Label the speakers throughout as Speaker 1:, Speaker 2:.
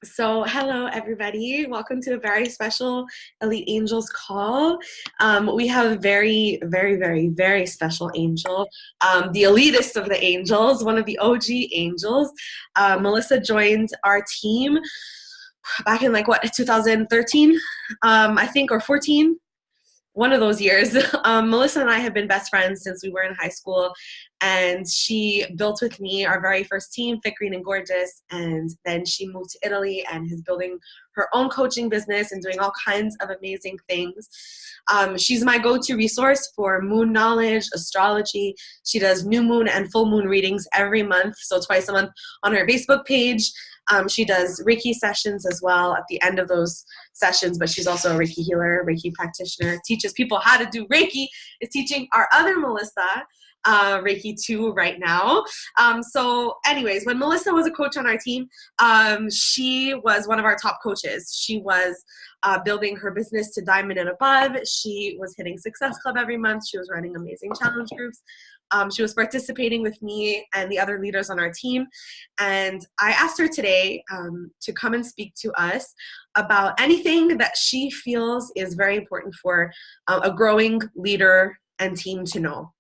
Speaker 1: So, hello everybody. Welcome to a very special Elite Angels call. We have a very special angel, the elitist of the angels, one of the OG angels. Melissa joined our team back in 2013, I think, or 14. One of those years. Melissa and I have been best friends since we were in high school, and she built with me our very first team, Fit, Green, and Gorgeous, and then she moved to Italy and is building her own coaching business and doing all kinds of amazing things. She's my go-to resource for moon knowledge, astrology. She does new moon and full moon readings every month, so twice a month on her Facebook page. She does Reiki sessions as well at the end of those sessions, but she's also a Reiki healer, Reiki practitioner, teaches people how to do Reiki, is teaching our other Melissa Reiki 2 right now. So anyways, when Melissa was a coach on our team, she was one of our top coaches. She was building her business to diamond and above. She was hitting Success Club every month. She was running amazing challenge groups. She was participating with me and the other leaders on our team. And I asked her today to come and speak to us about anything that she feels is very important for a growing leader and team to know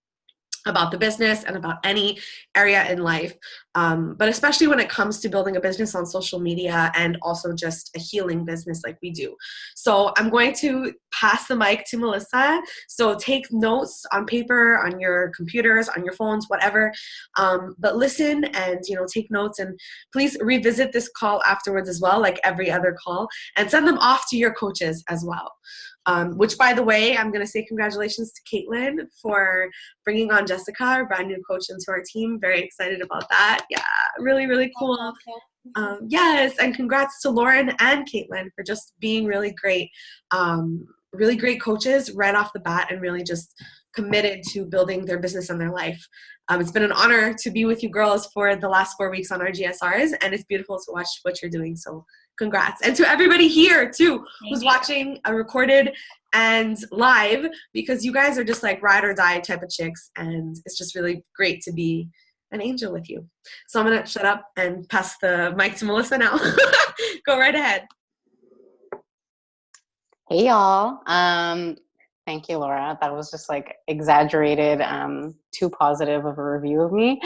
Speaker 1: about the business and about any area in life, but especially when it comes to building a business on social media and also just a healing business like we do. So I'm going to pass the mic to Melissa. So take notes on paper, on your computers, on your phones, whatever, but listen and take notes, and please revisit this call afterwards as well, like every other call, and send them off to your coaches as well. Which, by the way, I'm going to say congratulations to Caitlin for bringing on Jessica, our brand new coach, into our team. Very excited about that. Yeah, really cool. Yes, and congrats to Lauren and Caitlin for just being really great coaches right off the bat and really just committed to building their business and their life. It's been an honor to be with you girls for the last 4 weeks on our GSRs, and it's beautiful to watch what you're doing. So congrats. And to everybody here too, who's watching a recorded and live, because you guys are just like ride or die type of chicks, and it's just really great to be an angel with you. So I'm gonna shut up and pass the mic to Melissa now. Go right ahead.
Speaker 2: Hey y'all. Thank you, Laura. That was just like exaggerated, too positive of a review of me.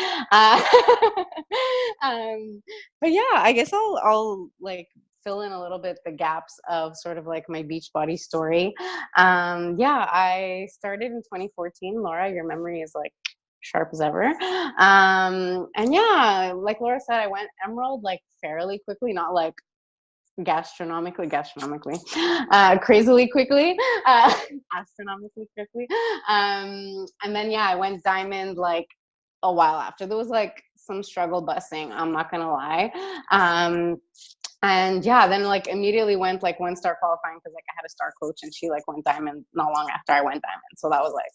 Speaker 2: But yeah, I guess I'll like fill in a little bit the gaps of sort of like my Beachbody story. Yeah, I started in 2014. Laura, your memory is like sharp as ever. And yeah, like Laura said, I went Emerald like fairly quickly, not like gastronomically, crazily quickly, astronomically quickly. And then, yeah, I went diamond like a while after. There was like some struggle busing, I'm not gonna lie. And yeah, then like immediately went like 1-star qualifying because like I had a star coach and she like went diamond not long after I went diamond. So that was like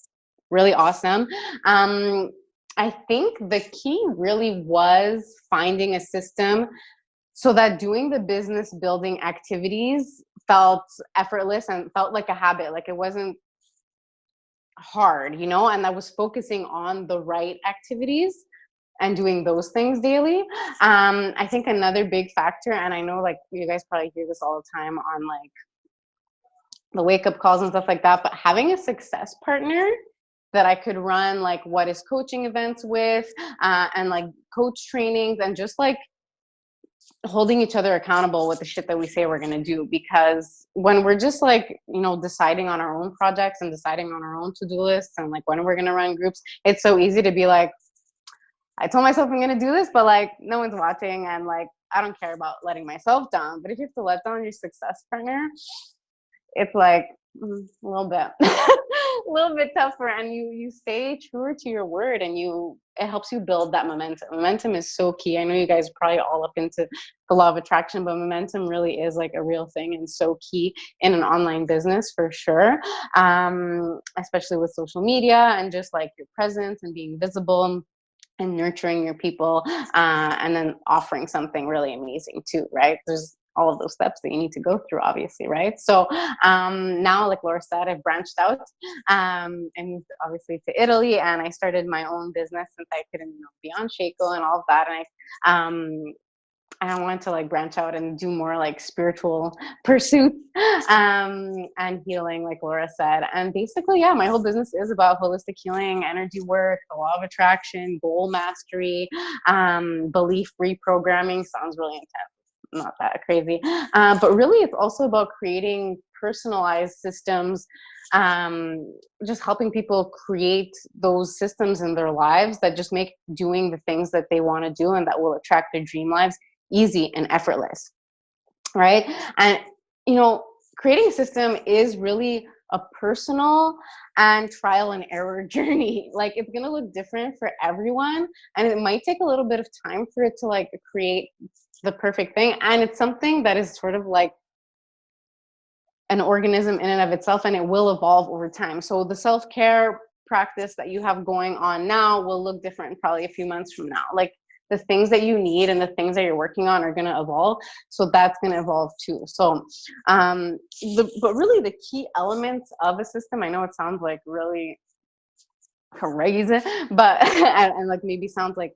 Speaker 2: really awesome. I think the key really was finding a system so that doing the business building activities felt effortless and felt like a habit, like it wasn't hard, and I was focusing on the right activities and doing those things daily. I think another big factor, and I know like you guys probably hear this all the time on like the wake up calls and stuff like that, but having a success partner that I could run like what is coaching events with, and like coach trainings, and just like holding each other accountable with the shit that we say we're going to do. Because when we're just like, deciding on our own projects and deciding on our own to-do lists and like when we're going to run groups, it's so easy to be like, I told myself I'm going to do this, but like no one's watching and like I don't care about letting myself down. But if you have to let down your success partner, it's like a little bit a little bit tougher, and you stay true to your word, and it helps you build that momentum is so key. I know you guys are probably all up into the law of attraction, but momentum really is like a real thing and so key in an online business for sure, especially with social media and just like your presence and being visible and nurturing your people, and then offering something really amazing too, right? There's all of those steps that you need to go through, obviously, right? So now, like Laura said, I've branched out and moved obviously to Italy, and I started my own business since I couldn't be on Shaco and all of that. And I wanted to like branch out and do more like spiritual pursuits and healing, like Laura said. And basically, yeah, my whole business is about holistic healing, energy work, the law of attraction, goal mastery, belief reprogramming. Sounds really intense, not that crazy. But really, it's also about creating personalized systems, just helping people create those systems in their lives that just make doing the things that they want to do and that will attract their dream lives easy and effortless, right? And, you know, creating a system is really a personal and trial and error journey. Like, it's going to look different for everyone, and it might take a little bit of time for it to like create the perfect thing. And it's something that is sort of like an organism in and of itself, and it will evolve over time. So the self-care practice that you have going on now will look different probably a few months from now. Like, the things that you need and the things that you're working on are going to evolve. So that's going to evolve too. So, but really the key elements of a system, I know it sounds like really crazy, but, and like maybe sounds like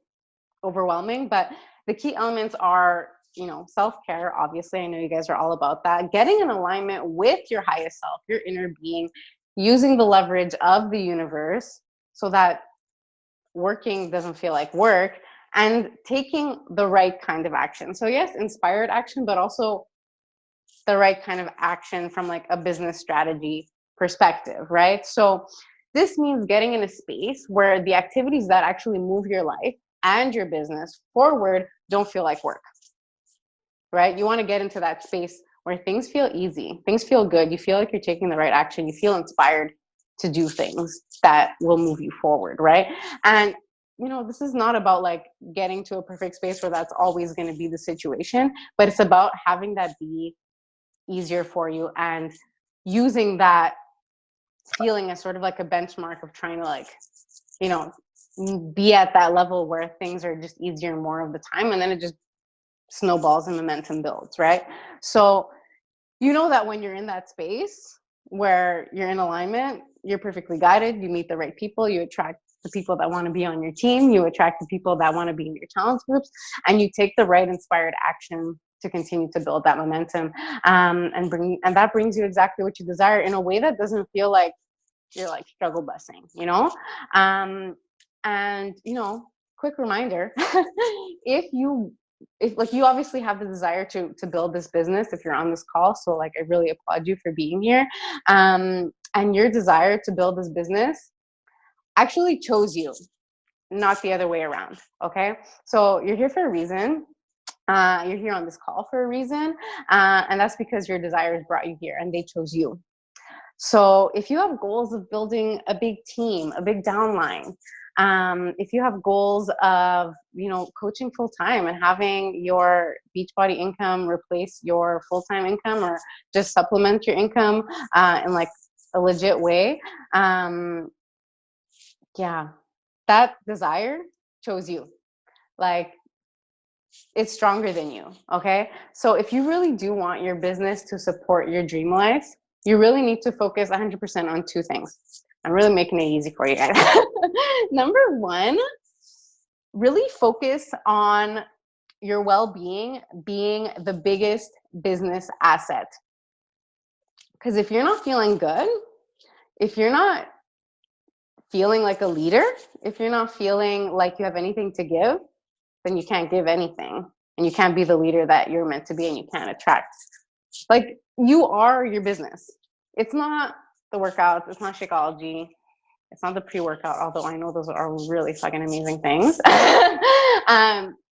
Speaker 2: overwhelming, but the key elements are, you know, self-care. Obviously, I know you guys are all about that. Getting in alignment with your highest self, your inner being, using the leverage of the universe so that working doesn't feel like work, and taking the right kind of action. So yes, inspired action, but also the right kind of action from like a business strategy perspective, right? So this means getting in a space where the activities that actually move your life and your business forward don't feel like work, right? You want to get into that space where things feel easy, things feel good, you feel like you're taking the right action, you feel inspired to do things that will move you forward, right? And you know, this is not about like getting to a perfect space where that's always going to be the situation, but it's about having that be easier for you and using that feeling as sort of like a benchmark of trying to like, you know, be at that level where things are just easier more of the time, and then it just snowballs and momentum builds, right? So you know that when you're in that space where you're in alignment, you're perfectly guided, you meet the right people, you attract the people that want to be on your team, you attract the people that want to be in your talent groups, and you take the right inspired action to continue to build that momentum, and that brings you exactly what you desire in a way that doesn't feel like you're like struggle busing, you know? And you know, quick reminder, if like you obviously have the desire to build this business if you're on this call, so like I really applaud you for being here, and your desire to build this business actually chose you, not the other way around. Okay, so you're here for a reason. You're here on this call for a reason, and that's because your desires brought you here and they chose you. So if you have goals of building a big team, a big downline, if you have goals of, you know, coaching full time and having your Beachbody income replace your full-time income or just supplement your income in like a legit way, yeah, that desire chose you. Like, it's stronger than you. Okay, so if you really do want your business to support your dream life, you really need to focus 100% on two things. I'm really making it easy for you guys. Number one, really focus on your well-being being the biggest business asset. Because if you're not feeling good, if you're not feeling like a leader, if you're not feeling like you have anything to give, then you can't give anything, and you can't be the leader that you're meant to be, and you can't attract. Like, you are your business. It's not the workouts, it's not Shakeology, it's not the pre-workout, although I know those are really fucking amazing things.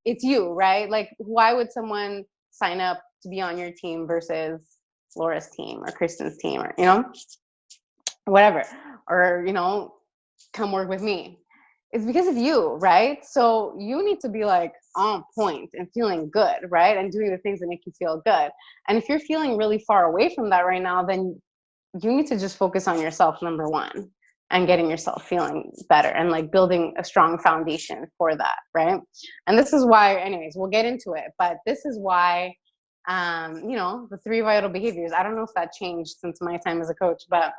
Speaker 2: It's you, right? Like, why would someone sign up to be on your team versus Laura's team or Kristen's team, or, you know, whatever, or, you know, come work with me? It's because of you, right? So you need to be like on point and feeling good, right? And doing the things that make you feel good. And if you're feeling really far away from that right now, then you need to just focus on yourself, number one, and getting yourself feeling better and like building a strong foundation for that, right? And this is why, anyways, we'll get into it, but this is why, you know, the 3 vital behaviors, I don't know if that changed since my time as a coach, but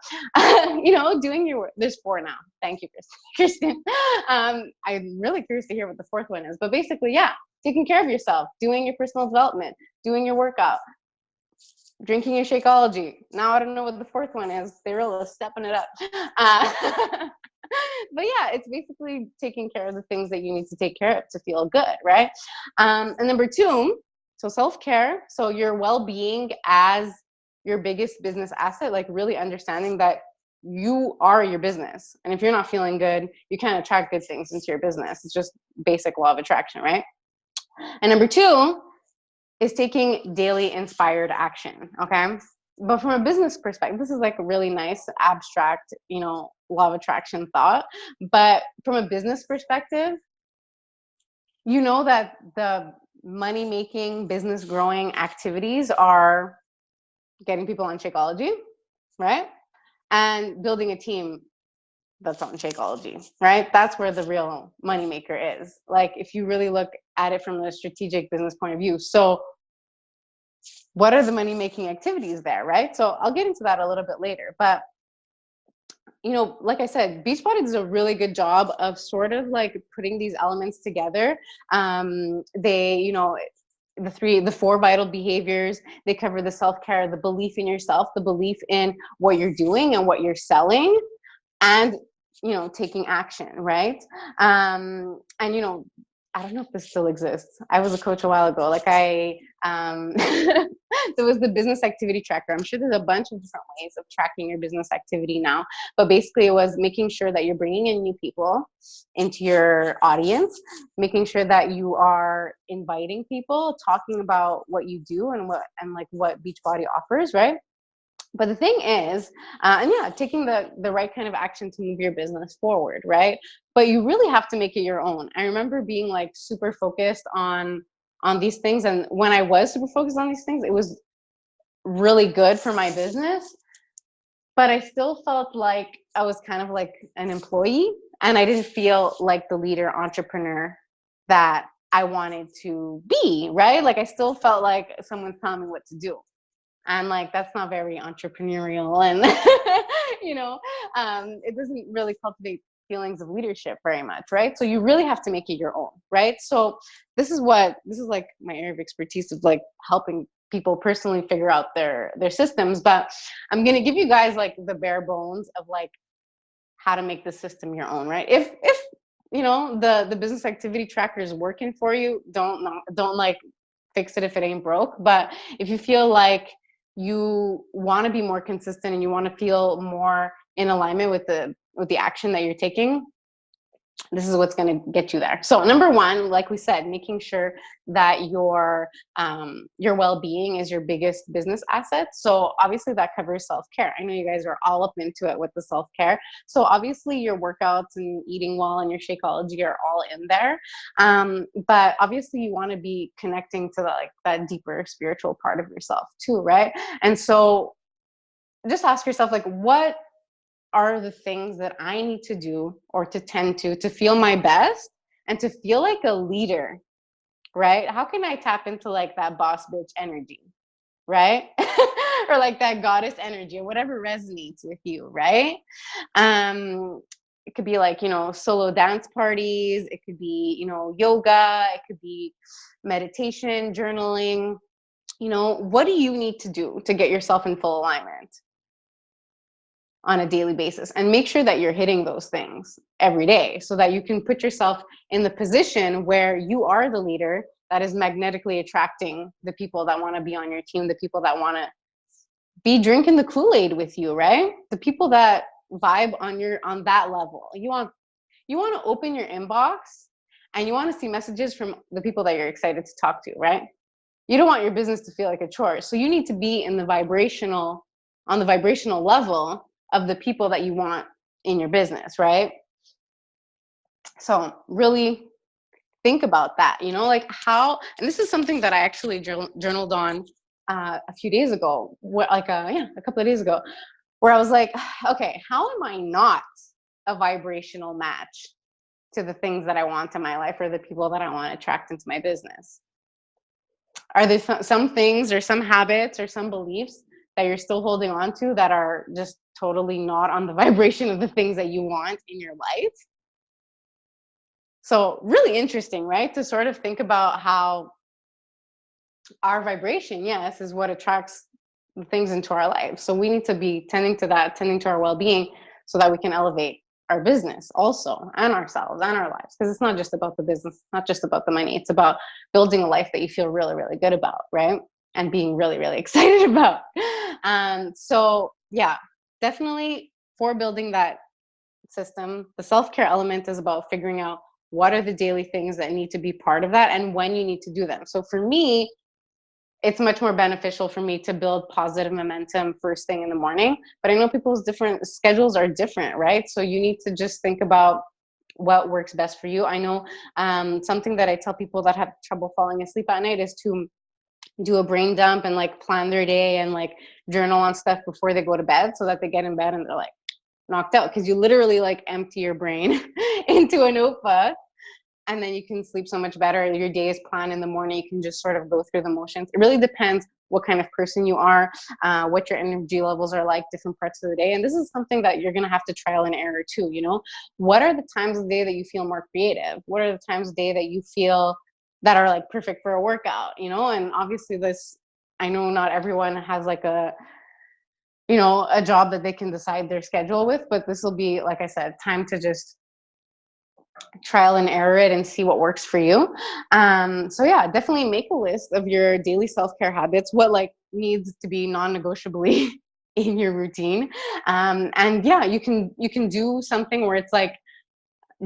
Speaker 2: you know, doing your work, there's 4 now. Thank you, Kristen. I'm really curious to hear what the 4th one is, but basically, yeah, taking care of yourself, doing your personal development, doing your workout, drinking your Shakeology. Now I don't know what the fourth one is. They really stepping it up. Uh, but yeah, it's basically taking care of the things that you need to take care of to feel good, right? And number two, so self-care. So your well-being as your biggest business asset, like really understanding that you are your business. And if you're not feeling good, you can't attract good things into your business. It's just basic law of attraction, right? And number two is taking daily inspired action. Okay. But from a business perspective, this is like a really nice abstract, law of attraction thought. But from a business perspective, you know that the money making, business growing activities are getting people on Shakeology, right? And building a team that's on Shakeology, right? That's where the real moneymaker is. Like if you really look at it from a strategic business point of view. So what are the money making activities there, right? So I'll get into that a little bit later. But like I said, Beachbody does a really good job of sort of like putting these elements together. The 4 vital behaviors, they cover the self-care, the belief in yourself, the belief in what you're doing and what you're selling, and taking action, right? I don't know if this still exists. I was a coach a while ago. Like there was the business activity tracker. I'm sure there's a bunch of different ways of tracking your business activity now, but basically it was making sure that you're bringing in new people into your audience, making sure that you are inviting people, talking about what you do and what Beachbody offers, right? But the thing is, taking the right kind of action to move your business forward, right? But you really have to make it your own. I remember being like super focused on these things, and when I was super focused on these things, it was really good for my business. But I still felt like I was kind of like an employee, and I didn't feel like the leader entrepreneur that I wanted to be, right? Like I still felt like someone's telling me what to do. And like that's not very entrepreneurial, and it doesn't really cultivate feelings of leadership very much, right? So you really have to make it your own, right? So this is like my area of expertise, of like helping people personally figure out their systems. But I'm going to give you guys like the bare bones of like how to make the system your own, right? If the business activity tracker is working for you, don't like fix it if it ain't broke. But if you feel like you want to be more consistent and you want to feel more in alignment with the action that you're taking, this is what's going to get you there. So number one, like we said, making sure that your well-being is your biggest business asset. So obviously that covers self-care. I know you guys are all up into it with the self-care. So obviously your workouts and eating well and your Shakeology are all in there. But obviously you want to be connecting to that deeper spiritual part of yourself too, right? And so just ask yourself, like, what are the things that I need to do or to tend to feel my best and to feel like a leader, right? How can I tap into like that boss bitch energy, right? Or like that goddess energy, or whatever resonates with you, right? It could be like, solo dance parties. It could be, yoga. It could be meditation, journaling. What do you need to do to get yourself in full alignment on a daily basis, and make sure that you're hitting those things every day so that you can put yourself in the position where you are the leader that is magnetically attracting the people that want to be on your team, the people that want to be drinking the Kool-Aid with you, right? The people that vibe on that level. You want to open your inbox and you want to see messages from the people that you're excited to talk to, right? You don't want your business to feel like a chore. So you need to be on the vibrational level of the people that you want in your business, right? So really think about that, like how, and this is something that I actually journaled on a few days ago, a couple of days ago, where I was like, okay, how am I not a vibrational match to the things that I want in my life or the people that I want to attract into my business? Are there some things or some habits or some beliefs that you're still holding on to that are just totally not on the vibration of the things that you want in your life? So really interesting, right? To sort of think about how our vibration, yes, is what attracts the things into our lives. So we need to be tending to that, tending to our well-being, so that we can elevate our business also, and ourselves and our lives. Because it's not just about the business, not just about the money. It's about building a life that you feel really, really good about, right? And being really, really excited about. So yeah, definitely for building that system, the self-care element is about figuring out what are the daily things that need to be part of that and when you need to do them. So for me, it's much more beneficial for me to build positive momentum first thing in the morning. But I know people's different schedules are different, right? So you need to just think about what works best for you. I know something that I tell people that have trouble falling asleep at night is to do a brain dump and like plan their day and like journal on stuff before they go to bed, so that they get in bed and they're like knocked out, because you literally like empty your brain into a notebook, and then you can sleep so much better. Your day is planned in the morning. You can just sort of go through the motions. It really depends what kind of person you are, what your energy levels are like different parts of the day. And this is something that you're going to have to trial and error too. You know, what are the times of the day that you feel more creative? What are the times of the day that you feel that are like perfect for a workout, you know? And obviously this, I know not everyone has like a, you know, a job that they can decide their schedule with, but this will be, like I said, time to just trial and error it and see what works for you. So yeah, definitely make a list of your daily self-care habits, what like needs to be non-negotiably in your routine. And yeah, you can do something where it's like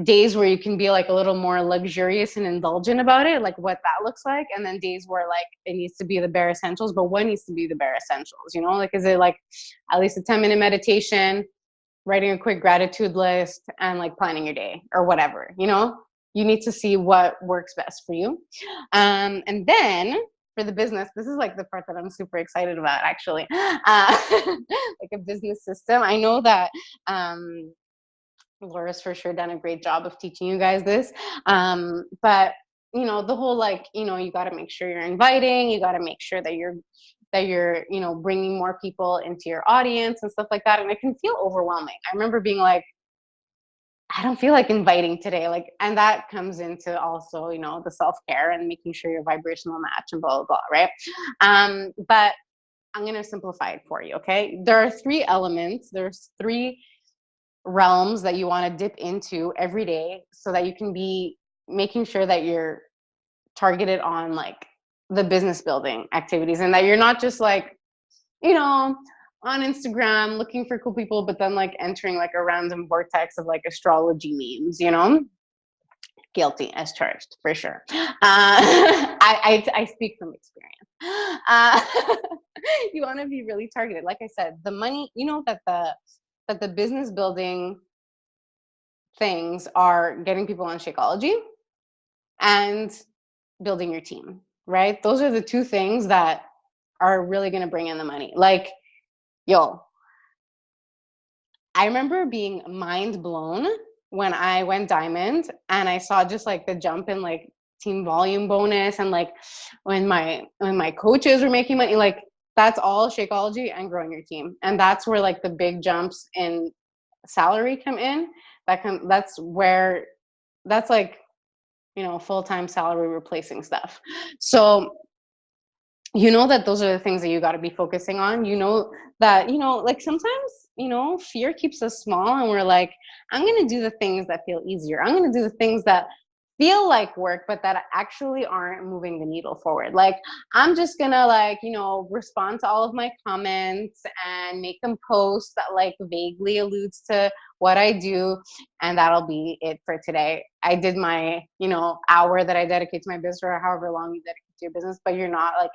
Speaker 2: days where you can be like a little more luxurious and indulgent about it, like what that looks like, and then days where like it needs to be the bare essentials. But what needs to be the bare essentials, you know? Like, is it like at least a 10-minute meditation, writing a quick gratitude list, and like planning your day or whatever, you know? You need to see what works best for you. And then for the business, this is like the part that I'm super excited about, actually. Like a business system. I know that Laura's for sure done a great job of teaching you guys this. But you know, the whole like, you know, you got to make sure you're inviting, you got to make sure that you're, you know, bringing more people into your audience and stuff like that. And it can feel overwhelming. I remember being like, I don't feel like inviting today. Like, and that comes into also, you know, the self-care and making sure your vibrational match and blah, blah, blah, right? But I'm going to simplify it for you. Okay. There are three elements. There's three realms that you want to dip into every day, so that you can be making sure that you're targeted on like the business building activities, and that you're not just like, you know, on Instagram looking for cool people, but then like entering like a random vortex of like astrology memes, you know? Guilty as charged, for sure. I speak from experience. Uh, you want to be really targeted. Like I said, the money, you know, that the business building things are getting people on Shakeology and building your team, right? Those are the two things that are really going to bring in the money. Like, yo, I remember being mind blown when I went diamond and I saw just like the jump in like team volume bonus, and like when my coaches were making money, like that's all Shakeology and growing your team. And that's where like the big jumps in salary come in. That's where, that's like, you know, full-time salary replacing stuff. So you know that those are the things that you got to be focusing on. You know that, you know, like sometimes, you know, fear keeps us small and we're like, I'm going to do the things that feel easier. I'm going to do the things that feel like work, but that actually aren't moving the needle forward. Like, I'm just going to like, you know, respond to all of my comments and make them posts that like vaguely alludes to what I do. And that'll be it for today. I did my, you know, hour that I dedicate to my business, or however long you dedicate to your business, but you're not like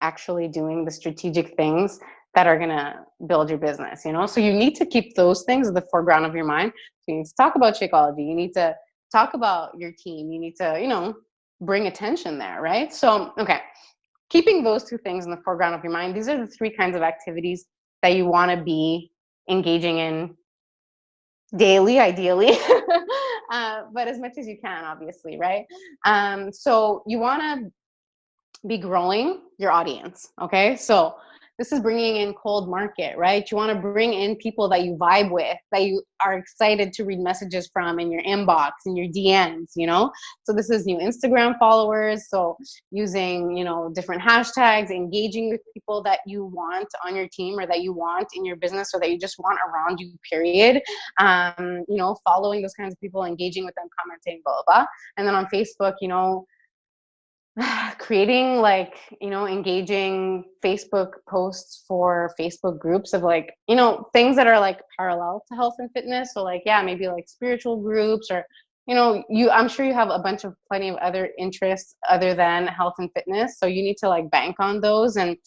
Speaker 2: actually doing the strategic things that are going to build your business, you know? So you need to keep those things at the foreground of your mind. So you need to talk about Shakeology. You need to talk about your team. You need to, you know, bring attention there, right? So, okay, keeping those two things in the foreground of your mind, these are the three kinds of activities that you want to be engaging in daily, ideally, but as much as you can, obviously, right? So you want to be growing your audience. Okay. So this is bringing in cold market, right? You want to bring in people that you vibe with, that you are excited to read messages from in your inbox, in your DMs, you know? So this is new Instagram followers. So using, you know, different hashtags, engaging with people that you want on your team or that you want in your business or that you just want around you, period. You know, following those kinds of people, engaging with them, commenting, blah, blah, blah. And then on Facebook, you know, creating like, you know, engaging Facebook posts for Facebook groups of like, you know, things that are like parallel to health and fitness. So like, yeah, maybe like spiritual groups or, you know, I'm sure you have a bunch of plenty of other interests other than health and fitness. So you need to like bank on those. And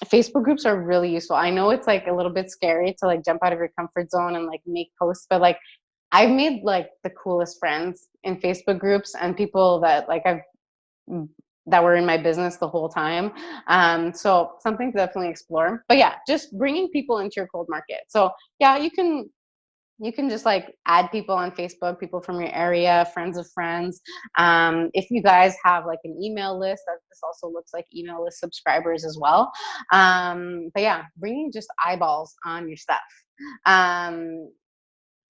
Speaker 2: Facebook groups are really useful. I know it's like a little bit scary to like jump out of your comfort zone and like make posts, but like I've made like the coolest friends in Facebook groups and people that like that were in my business the whole time. So something to definitely explore. But yeah, just bringing people into your cold market. So yeah, you can just like add people on Facebook, people from your area, friends of friends. If you guys have like an email list, this also looks like email list subscribers as well. But yeah, bringing just eyeballs on your stuff.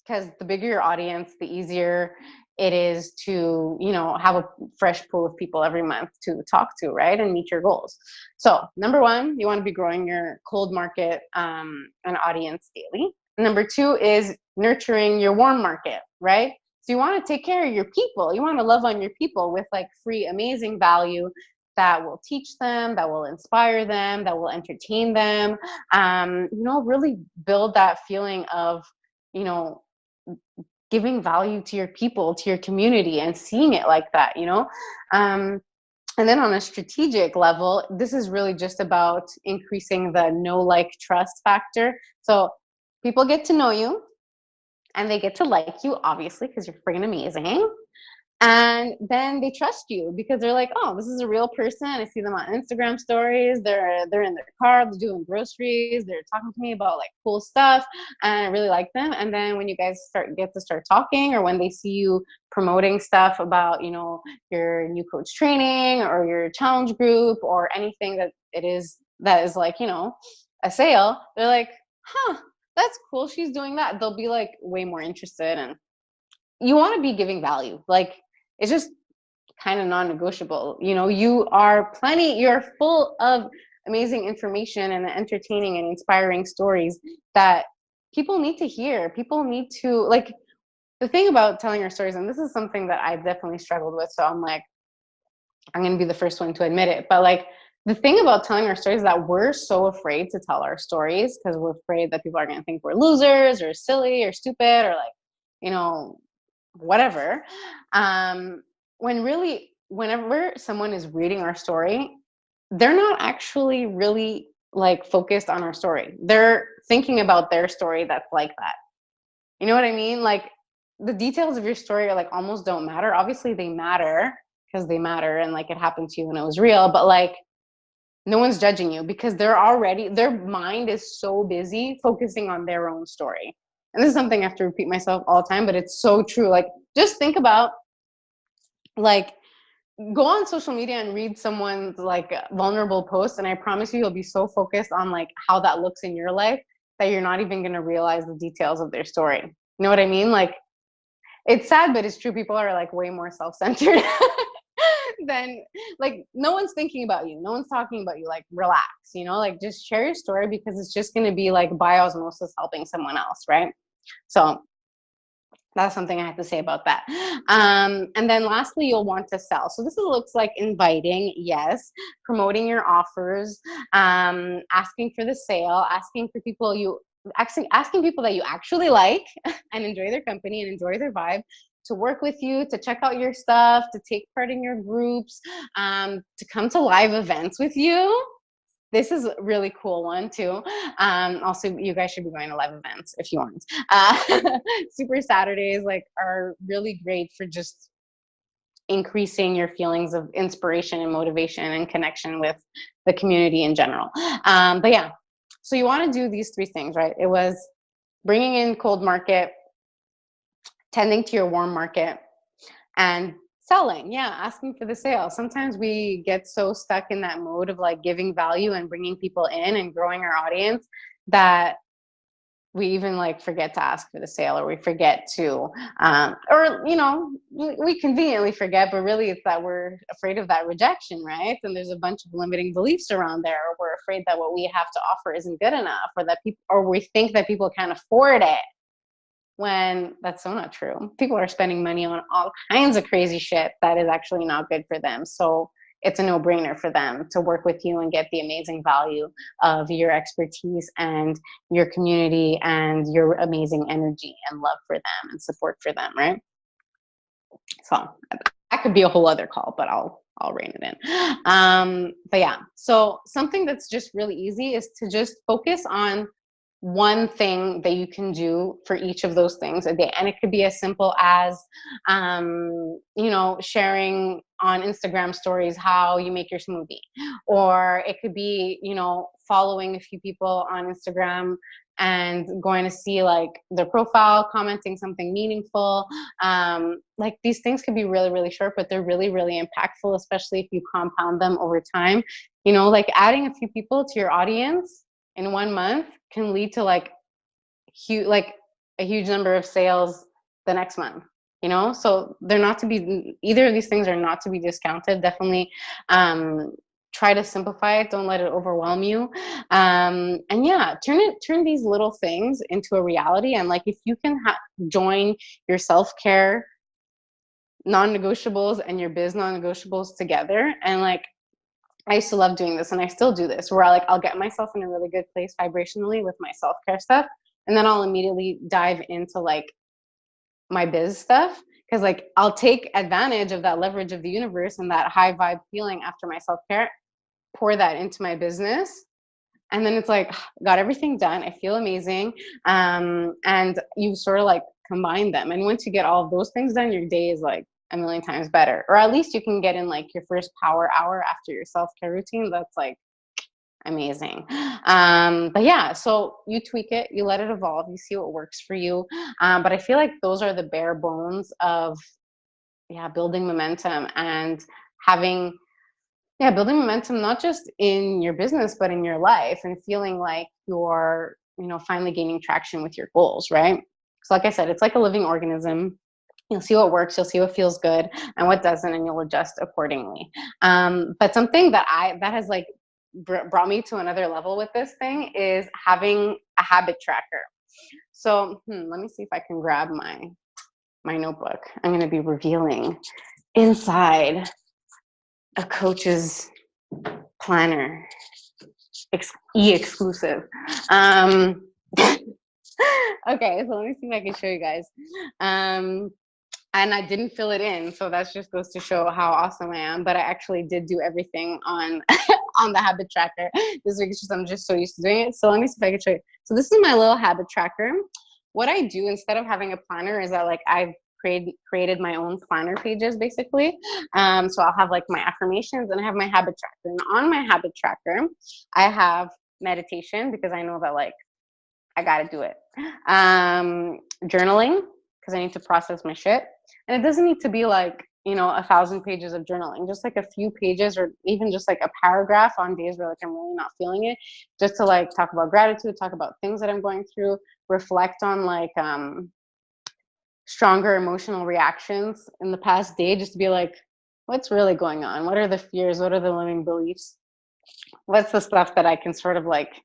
Speaker 2: Because the bigger your audience, the easier it is to, you know, have a fresh pool of people every month to talk to, right? And meet your goals. So number one, you want to be growing your cold market and audience daily. Number two is nurturing your warm market, right? So you want to take care of your people. You want to love on your people with like free, amazing value that will teach them, that will inspire them, that will entertain them. You know, really build that feeling of, you know, giving value to your people, to your community, and seeing it like that, you know? And then on a strategic level, this is really just about increasing the know, like, trust factor. So people get to know you and they get to like you, obviously, because you're friggin' amazing. And then they trust you because they're like, oh, this is a real person. I see them on Instagram stories. They're in their car, they're doing groceries. They're talking to me about like cool stuff, and I really like them. And then when you guys get to start talking, or when they see you promoting stuff about, you know, your new coach training or your challenge group or anything that is like, you know, a sale, they're like, huh, that's cool. She's doing that. They'll be like way more interested. And you want to be giving value. Like, it's just kind of non-negotiable. You know, you're full of amazing information and entertaining and inspiring stories that people need to hear. People need to, like, the thing about telling your stories, and this is something that I've definitely struggled with. So I'm like, I'm going to be the first one to admit it. But like, the thing about telling our stories is that we're so afraid to tell our stories because we're afraid that people are going to think we're losers or silly or stupid or like, you know, whatever. When really, whenever someone is reading our story, they're not actually really like focused on our story. They're thinking about their story that's like that. You know what I mean? Like, the details of your story are like almost don't matter. Obviously they matter because they matter and like it happened to you and it was real, but like no one's judging you because their mind is so busy focusing on their own story. And this is something I have to repeat myself all the time, but it's so true. Like, just think about, like, go on social media and read someone's like vulnerable post, and I promise you'll be so focused on like how that looks in your life that you're not even going to realize the details of their story. You know what I mean? Like, it's sad, but it's true. People are like way more self-centered than, like, no one's thinking about you. No one's talking about you. Like, relax, you know, like, just share your story because it's just going to be like by osmosis helping someone else. Right. So that's something I have to say about that. And then lastly, you'll want to sell. So this looks like inviting, yes, promoting your offers, asking for the sale, asking people that you actually like and enjoy their company and enjoy their vibe to work with you, to check out your stuff, to take part in your groups, to come to live events with you. This is a really cool one too. Also, you guys should be going to live events if you want. Super Saturdays like are really great for just increasing your feelings of inspiration and motivation and connection with the community in general. But yeah, so you want to do these three things, right? It was bringing in cold market, tending to your warm market, and Selling, yeah, asking for the sale. Sometimes we get so stuck in that mode of like giving value and bringing people in and growing our audience that we even like forget to ask for the sale, or we forget to, or we conveniently forget, but really it's that we're afraid of that rejection, right? And there's a bunch of limiting beliefs around there, or we're afraid that what we have to offer isn't good enough, or that people, or we think that people can't afford it, when that's so not true. People are spending money on all kinds of crazy shit that is actually not good for them. So it's a no-brainer for them to work with you and get the amazing value of your expertise and your community and your amazing energy and love for them and support for them, right? So that could be a whole other call, but I'll rein it in. But yeah, so something that's just really easy is to just focus on one thing that you can do for each of those things a day. And it could be as simple as, sharing on Instagram stories how you make your smoothie. Or it could be, following a few people on Instagram and going to see like their profile, commenting something meaningful. Like these things could be really, really short, but they're really, really impactful, especially if you compound them over time. Like adding a few people to your audience in 1 month can lead to like a huge number of sales the next month. So they're not to be, either of these things are not to be discounted. Definitely try to simplify it. Don't let it overwhelm you. And yeah, turn these little things into a reality. And like if you can join your self-care non-negotiables and your biz non-negotiables together, and like I used to love doing this, and I still do this, where I'll get myself in a really good place vibrationally with my self-care stuff, and then I'll immediately dive into like my biz stuff, because like I'll take advantage of that leverage of the universe and that high vibe feeling after my self-care, pour that into my business, and then it's like got everything done. I feel amazing, and you sort of like combine them, and once you get all of those things done, your day is like a million times better, or at least you can get in like your first power hour after your self-care routine. That's like amazing. But yeah, so you tweak it, you let it evolve, you see what works for you. But I feel like those are the bare bones of building momentum and having building momentum, not just in your business, but in your life, and feeling like you're, finally gaining traction with your goals, right? So like I said, it's like a living organism. You'll see what works, you'll see what feels good and what doesn't, and you'll adjust accordingly. But something that has like brought me to another level with this thing is having a habit tracker. So let me see if I can grab my notebook. I'm going to be revealing inside a coach's planner, exclusive. Okay, so let me see if I can show you guys. And I didn't fill it in, so that just goes to show how awesome I am. But I actually did do everything on on the habit tracker this week. It's just I'm just so used to doing it. So let me see if I can show you. So this is my little habit tracker. What I do instead of having a planner is that like I've created my own planner pages basically. So I'll have like my affirmations and I have my habit tracker. And on my habit tracker, I have meditation, because I know that like I gotta do it. Journaling, because I need to process my shit. And it doesn't need to be like, 1,000 pages of journaling, just like a few pages, or even just like a paragraph on days where like I'm really not feeling it, just to like talk about gratitude, talk about things that I'm going through, reflect on like stronger emotional reactions in the past day, just to be like, what's really going on? What are the fears? What are the limiting beliefs? What's the stuff that I can sort of like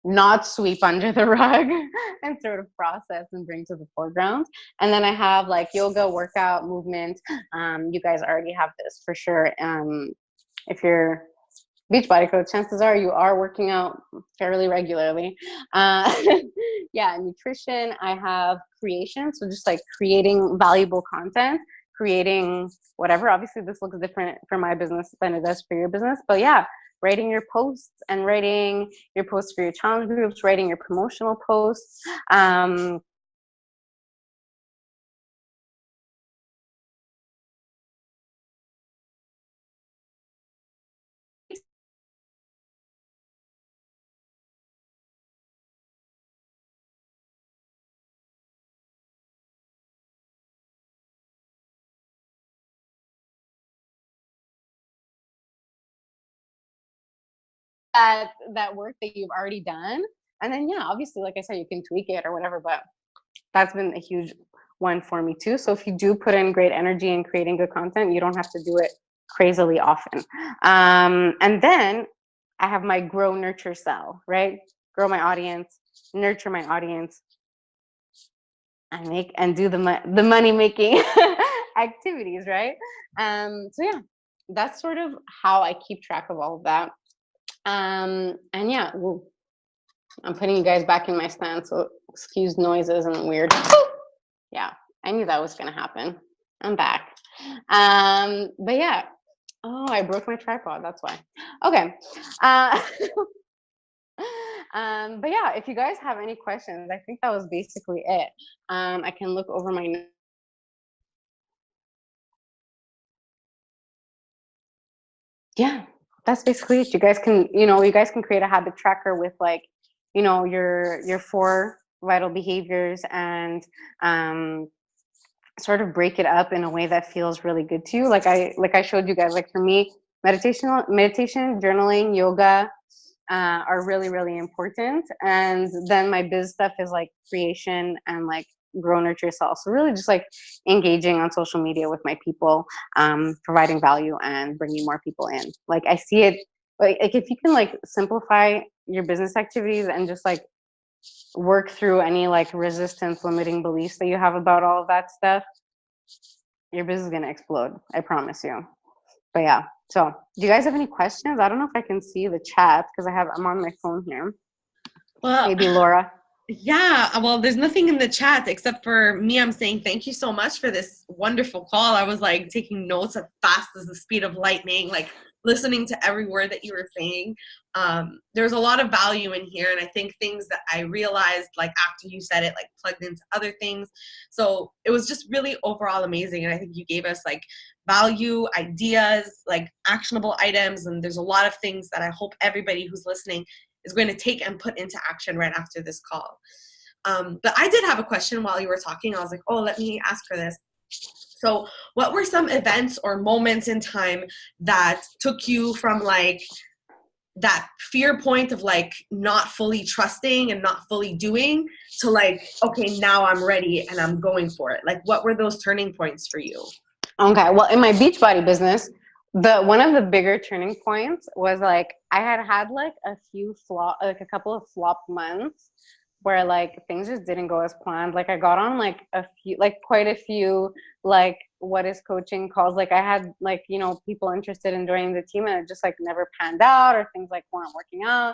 Speaker 2: not sweep under the rug and sort of process and bring to the foreground. And then I have like yoga, workout, movement. You guys already have this for sure. If you're Beachbody coach, chances are you are working out fairly regularly. Nutrition. I have creation, so just like creating valuable content, creating whatever. Obviously, this looks different for my business than it does for your business, but yeah, writing your posts and writing your posts for your challenge groups, writing your promotional posts. that work that you've already done. And then, yeah, obviously, like I said, you can tweak it or whatever, but that's been a huge one for me too. So if you do put in great energy in creating good content, you don't have to do it crazily often. And then I have my grow, nurture, sell, right? Grow my audience, nurture my audience, and do the money making activities, right? So yeah, that's sort of how I keep track of all of that. And yeah, I'm putting you guys back in my stand, so excuse noises and weird. Yeah, I knew that was gonna happen. I'm back. But yeah. Oh, I broke my tripod. That's why. Okay. But yeah, if you guys have any questions, I think that was basically it. I can look over my notes. Yeah, that's basically it. You guys can, you guys can create a habit tracker with like, your 4 vital behaviors, and sort of break it up in a way that feels really good to you. Like I showed you guys, like for me, meditation, journaling, yoga are really, really important. And then my biz stuff is like creation and like grow, nurture yourself. So really just like engaging on social media with my people, providing value and bringing more people in. Like I see it, like if you can like simplify your business activities and just like work through any like resistance, limiting beliefs that you have about all of that stuff, your business is going to explode. I promise you. But yeah, so do you guys have any questions? I don't know if I can see the chat because I'm on my phone here.
Speaker 1: Well,
Speaker 2: Maybe Laura.
Speaker 1: Yeah, well, there's nothing in the chat except for me. I'm saying thank you so much for this wonderful call. I was like taking notes as fast as the speed of lightning, like listening to every word that you were saying. There's a lot of value in here, and I think things that I realized like after you said it, like plugged into other things. So it was just really overall amazing, and I think you gave us like value, ideas, like actionable items, and there's a lot of things that I hope everybody who's listening is going to take and put into action right after this call. But I did have a question while you were talking. I was like, oh, let me ask her this. So what were some events or moments in time that took you from like that fear point of like not fully trusting and not fully doing to like, okay, now I'm ready and I'm going for it? Like, what were those turning points for you?
Speaker 2: Okay, well, in my Beachbody business, one of the bigger turning points was like I had like a couple of flop months where like things just didn't go as planned. Like I got on like quite a few like what is coaching calls. Like I had like people interested in joining the team, and it just like never panned out, or things like weren't working out.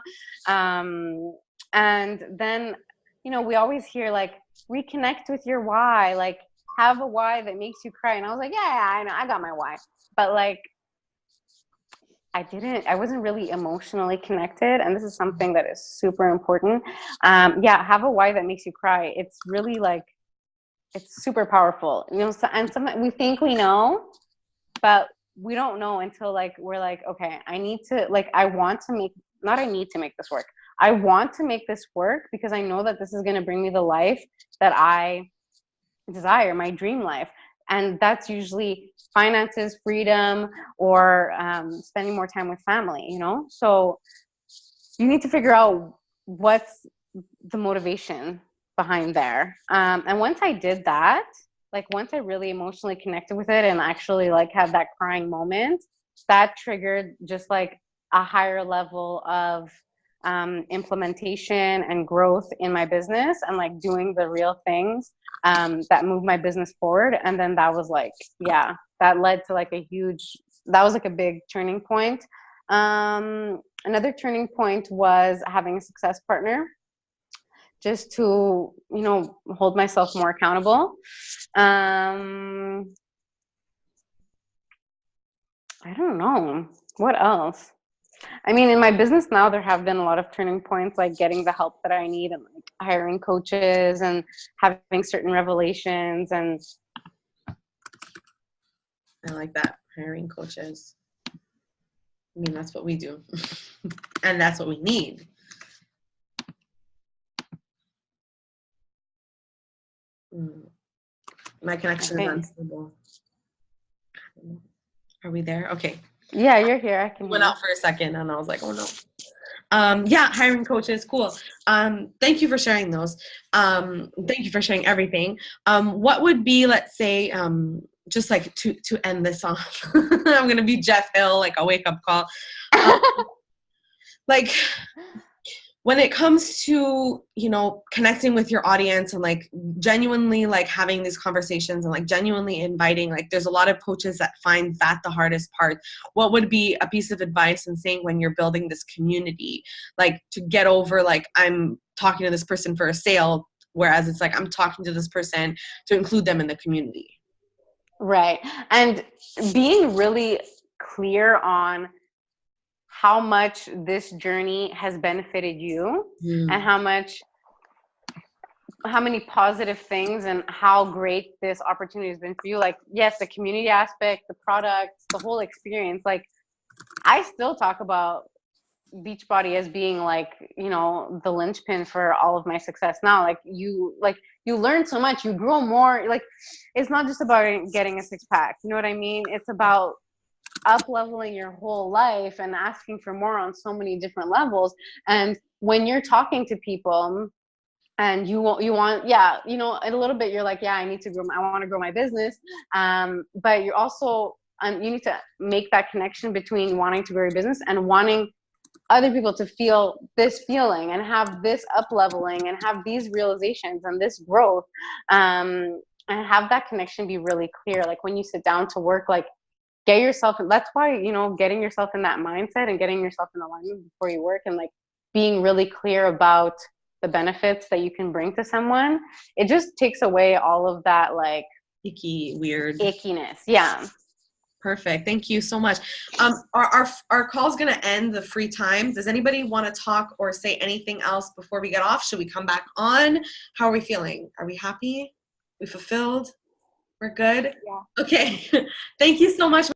Speaker 2: And then we always hear like reconnect with your why, like have a why that makes you cry. And I was like, yeah, I know, I got my why. But like, I wasn't really emotionally connected. And this is something that is super important. Yeah, have a why that makes you cry. It's really like, it's super powerful. And sometimes we think we know, but we don't know until like, we're like, okay, I need to make this work. I want to make this work because I know that this is going to bring me the life that I desire, my dream life. And that's usually finances, freedom, or spending more time with family, So you need to figure out what's the motivation behind there. And once I did that, like once I really emotionally connected with it and actually like had that crying moment, that triggered just like a higher level of implementation and growth in my business, and like doing the real things that move my business forward. And then that was like, yeah, that led to like that was like a big turning point. Another turning point was having a success partner, just to, hold myself more accountable. I don't know. What else? I mean, in my business now, there have been a lot of turning points, like getting the help that I need and like hiring coaches and having certain revelations. And
Speaker 1: I like that, hiring coaches. I mean, that's what we do. And that's what we need. My connection is unstable. Are we there? Okay.
Speaker 2: Yeah, you're here. I can
Speaker 1: went out for a second and I was like, oh no. Yeah, hiring coaches, cool. Thank you for sharing those. Thank you for sharing everything. What would be, let's say, just like to end this off, I'm gonna be Jeff Hill, like a wake up call. Um, like when it comes to, you know, connecting with your audience and like genuinely like having these conversations and like genuinely inviting, like there's a lot of coaches that find that the hardest part. What would be a piece of advice in saying when you're building this community, like to get over like I'm talking to this person for a sale, whereas it's like I'm talking to this person to include them in the community?
Speaker 2: Right. And being really clear on how much this journey has benefited you and
Speaker 1: Mm.
Speaker 2: how many positive things and how great this opportunity has been for you. Like, yes, the community aspect, the products, the whole experience. Like, I still talk about Beachbody as being like, you know, the linchpin for all of my success now. You learn so much, you grow more. Like, it's not just about getting a six pack, you know what I mean? It's about up leveling your whole life and asking for more on so many different levels. And when you're talking to people and you want, yeah, you know, in a little bit, you're like, yeah, I want to grow my business. But you're also, you need to make that connection between wanting to grow your business and wanting other people to feel this feeling and have this up leveling and have these realizations and this growth, and have that connection be really clear. Like when you sit down to work, like get yourself, that's why, you know, getting yourself in that mindset and getting yourself in alignment before you work and like being really clear about the benefits that you can bring to someone, it just takes away all of that like
Speaker 1: Icky, weird
Speaker 2: ickiness. Yeah.
Speaker 1: Perfect. Thank you so much. Our call's going to end the free time. Does anybody want to talk or say anything else before we get off? Should we come back on? How are we feeling? Are we happy? We fulfilled? We're good?
Speaker 2: Yeah.
Speaker 1: Okay. Thank you so much.